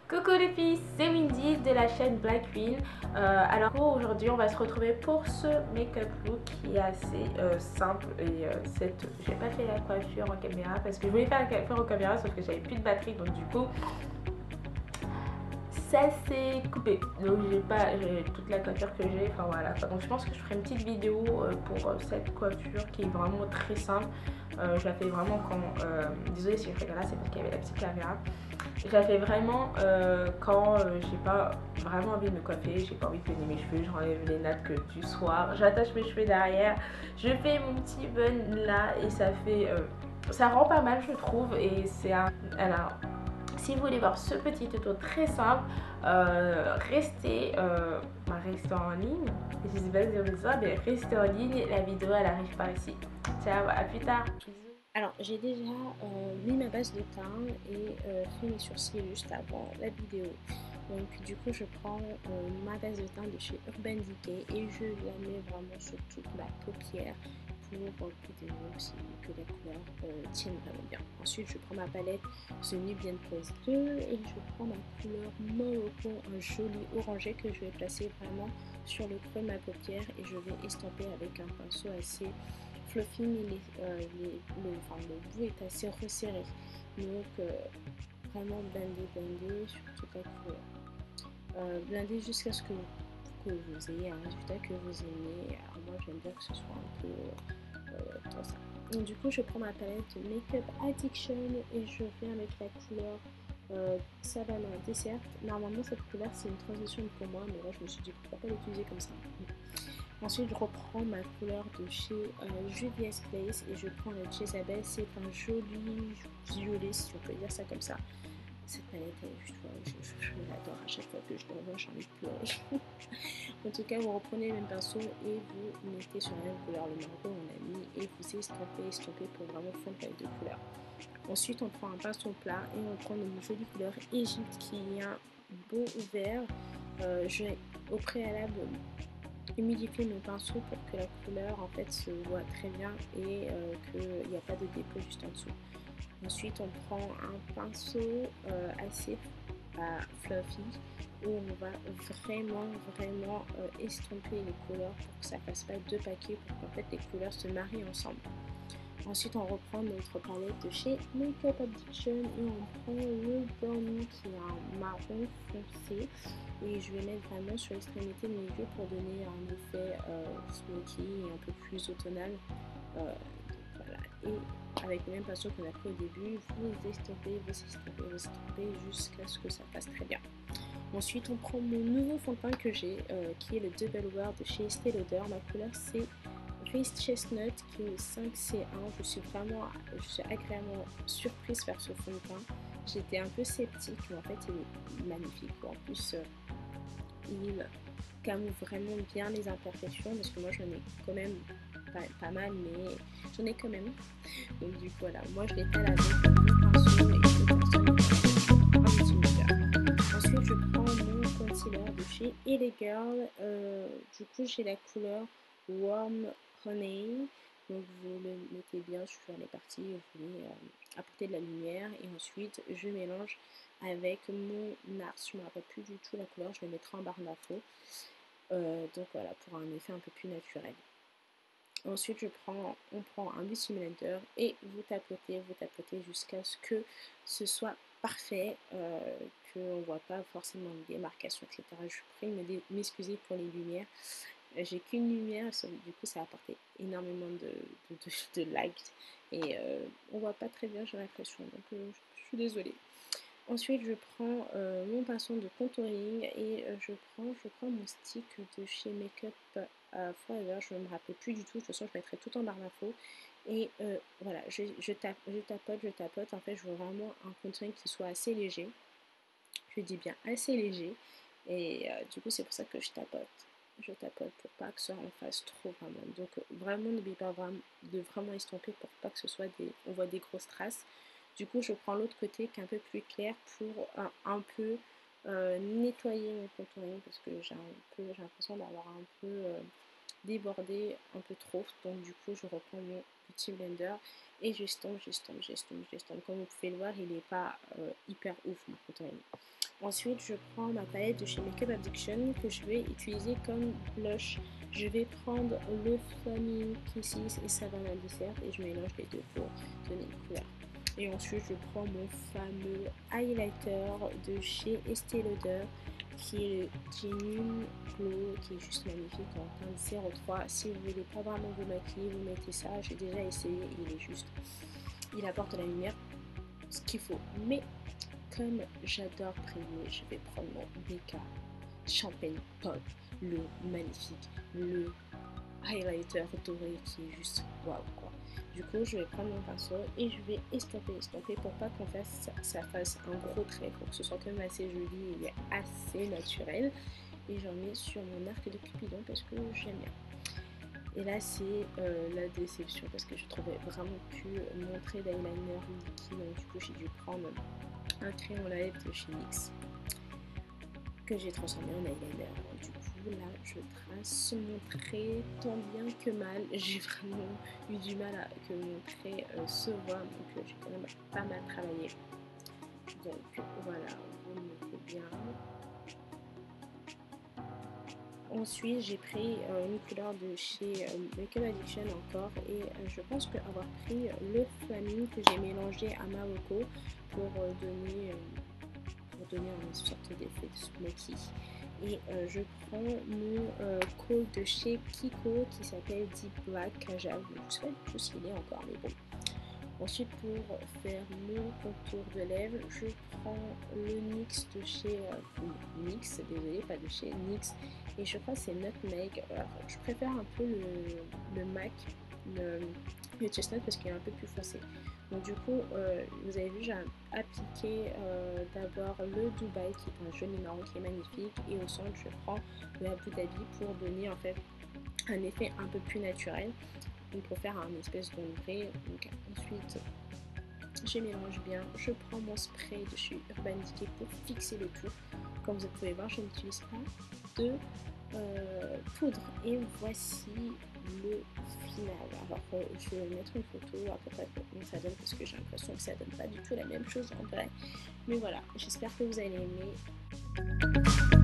Coucou les filles, c'est Windy de la chaîne Black Queen. Alors aujourd'hui on va se retrouver pour ce make-up look qui est assez simple et j'ai pas fait la coiffure en caméra parce que je voulais faire la coiffure en caméra sauf que j'avais plus de batterie, donc du coup ça s'est coupé, donc j'ai toute la coiffure que j'ai, enfin voilà. Donc je pense que je ferai une petite vidéo pour cette coiffure qui est vraiment très simple. Je la fais vraiment quand désolée si je fais là, c'est parce qu'il y avait la petite caméra. Je la fais vraiment quand j'ai pas vraiment envie de me coiffer, j'ai pas envie de peigner mes cheveux, j'enlève les nattes que du soir, j'attache mes cheveux derrière, je fais mon petit bun là et ça fait ça rend pas mal je trouve. Et c'est un alors si vous voulez voir ce petit tuto très simple, restez en ligne. Je sais pas si on dit ça, mais restez en ligne, la vidéo elle arrive par ici. Ciao, à plus tard. Alors, j'ai déjà mis ma base de teint et fait mes sourcils juste avant la vidéo. Donc, du coup, je prends ma base de teint de chez Urban Decay et je la mets vraiment sur toute ma paupière pour aussi que la couleur tienne vraiment bien. Ensuite, je prends ma palette The Nubian Pose 2 et je prends ma couleur Morocco, un joli orangé que je vais placer vraiment sur le creux de ma paupière et je vais estomper avec un pinceau assez fluffy, mais le bout est assez resserré. Donc, vraiment blender sur toute la couleur. Blender jusqu'à ce que vous ayez un résultat que vous aimez. Alors, moi, j'aime bien que ce soit un peu comme ça. Donc, du coup, je prends ma palette Makeup Addiction et je viens avec la couleur Savannah Dessert. Normalement, cette couleur, c'est une transition pour moi, mais là, je me suis dit pourquoi pas l'utiliser comme ça. Ensuite, je reprends ma couleur de chez Juvia's Place et je prends le Jezabel. C'est un joli violet, si on peut dire ça comme ça. Cette palette, elle est juste, je l'adore. À chaque fois que je la vois, j'ai envie de pleurer. En tout cas, vous reprenez le même pinceau et vous mettez sur la même couleur le marron, on a mis, et vous estompez pour vraiment fondre avec deux couleurs. Ensuite, on prend un pinceau plat et on prend une jolie couleur Égypte qui est un beau vert. Au préalable humidifier mon pinceau pour que la couleur en fait se voit très bien et qu'il n'y a pas de dépôt juste en dessous. Ensuite, on prend un pinceau assez fluffy où on va vraiment estomper les couleurs pour que ça fasse pas deux paquets, pour qu'en fait les couleurs se marient ensemble. Ensuite, on reprend notre palette de chez Makeup Addiction et on prend le Brownie qui est un marron foncé. Et je vais mettre vraiment sur l'extrémité de mes yeux pour donner un effet smoky et un peu plus automnal. Voilà. Et avec le même pinceau qu'on a pris au début, vous estompez jusqu'à ce que ça passe très bien. Ensuite, on prend mon nouveau fond de teint que j'ai, qui est le Double Wear de chez Estée Lauder. Ma couleur, c'est Face Chestnut, qui est le 5C1. Je suis agréablement surprise par ce fond de teint. J'étais un peu sceptique, mais en fait, il est magnifique. En plus, il camoufle vraiment bien les imperfections, parce que moi, j'en ai quand même pas mal, mais j'en ai quand même. Donc, du coup, voilà, moi, je l'étale avec mon pinceau et je l'étale un petit peu. Ensuite, je prends mon concealer de chez Ele Girl. Du coup, j'ai la couleur Warm Honey. Donc, vous le mettez bien sur les parties où vous voulez apporter de la lumière. Et ensuite, je mélange avec mon NARS. Je ne me rappelle plus du tout la couleur. Je le mettrai en barre d'infos. Donc, voilà, pour un effet un peu plus naturel. Ensuite, on prend un beauty blender et vous tapotez jusqu'à ce que ce soit parfait, qu'on ne voit pas forcément une démarcation, etc. Je prie de m'excuser pour les lumières. J'ai qu'une lumière, du coup ça a apporté énormément de lag et on voit pas très bien, j'ai l'impression, donc je suis désolée. Ensuite, je prends mon pinceau de contouring et je crois, mon stick de chez Makeup Forever. Je ne me rappelle plus du tout. De toute façon, je mettrai tout en barre d'infos. Et voilà, je tapote. En fait, je veux vraiment un contouring qui soit assez léger. Je dis bien assez léger. Et du coup, c'est pour ça que je tapote. Je tapote pour pas que ça en fasse trop vraiment. Donc, vraiment, n'oubliez pas de vraiment estomper pour pas que ce soit on voit des grosses traces. Du coup, je prends l'autre côté qui est un peu plus clair pour un peu nettoyer mon contouring parce que j'ai l'impression d'avoir un peu débordé un peu trop. Donc, du coup, je reprends mon petit blender et j'estompe. Comme vous pouvez le voir, il n'est pas hyper ouf mon contouring. Ensuite, je prends ma palette de chez Makeup Addiction que je vais utiliser comme blush. Je vais prendre le Flaming Kisses et Savannah Dessert et je mélange les deux pour donner une couleur. Et ensuite, je prends mon fameux highlighter de chez Estée Lauder qui est le Genuine Glow, qui est juste magnifique en teinte 03. Si vous voulez pas vraiment vous maquiller, vous mettez ça. J'ai déjà essayé, il est juste, il apporte la lumière, ce qu'il faut. Mais comme j'adore briller, je vais prendre mon BK Champagne Pop, le magnifique, le highlighter doré qui est juste waouh quoi. Du coup, je vais prendre mon pinceau et je vais estomper pour pas qu'on fasse, ça fasse un gros trait, pour que ce soit quand même assez joli et assez naturel. Et j'en mets sur mon arc de Cupidon parce que j'aime bien. Et là, c'est la déception parce que je trouvais vraiment plus mon trait d'eyeliner liquide. Donc, du coup, j'ai dû prendre un crayon light de chez NYX que j'ai transformé en eyeliner. Du coup, là, je trace mon trait tant bien que mal. J'ai vraiment eu du mal à que mon trait se voit, donc j'ai quand même pas mal travaillé. Donc voilà, vous le mettez bien. Ensuite, j'ai pris une couleur de chez Makeup Addiction encore et je pense qu'avoir pris le Flaming que j'ai mélangé à Marocco pour donner une sorte d'effet de smoky. Et je prends mon col de chez Kiko qui s'appelle Deep Black Kajal. Je ne sais pas du tout s'il est encore, mais bon. Ensuite, pour faire mon contour de lèvres, je prends le NYX de chez NYX, désolé, pas de chez NYX, et je crois que c'est Nutmeg. Alors, je préfère un peu le MAC, le Chestnut parce qu'il est un peu plus foncé. Donc du coup, vous avez vu, j'ai appliqué d'abord le Dubaï qui est un joli marron qui est magnifique, et au centre, je prends le Abu Dhabi pour donner en fait un effet un peu plus naturel. Donc pour faire un espèce d'ombré. Donc ensuite je mélange bien, je prends mon spray de chez Urban Decay pour fixer le tout. Comme vous pouvez voir, je n'utilise pas de poudre. Et voici le final. Alors je vais mettre une photo à peu près comment ça donne parce que j'ai l'impression que ça donne pas du tout la même chose en vrai. Mais voilà, j'espère que vous allez aimer.